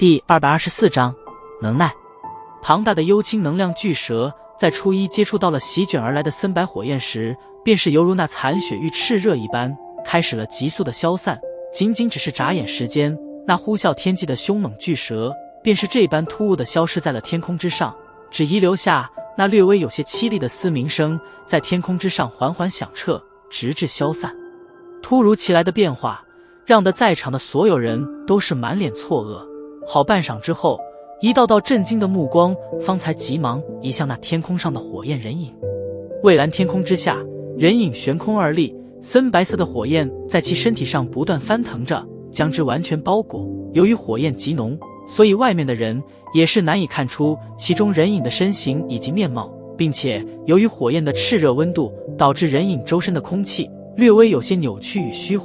第224章能耐。庞大的幽青能量巨蛇在初一接触到了席卷而来的森白火焰时，便是犹如那残雪遇炽热一般，开始了急速的消散。仅仅只是眨眼时间，那呼啸天际的凶猛巨蛇便是这般突兀地消失在了天空之上，只遗留下那略微有些凄厉的嘶鸣声在天空之上缓缓响彻，直至消散。突如其来的变化让得在场的所有人都是满脸错愕，好半晌之后，一道道震惊的目光方才急忙移向那天空上的火焰人影。蔚蓝天空之下，人影悬空而立，森白色的火焰在其身体上不断翻腾着，将之完全包裹。由于火焰极浓，所以外面的人也是难以看出其中人影的身形以及面貌，并且由于火焰的炽热温度，导致人影周身的空气略微有些扭曲与虚化。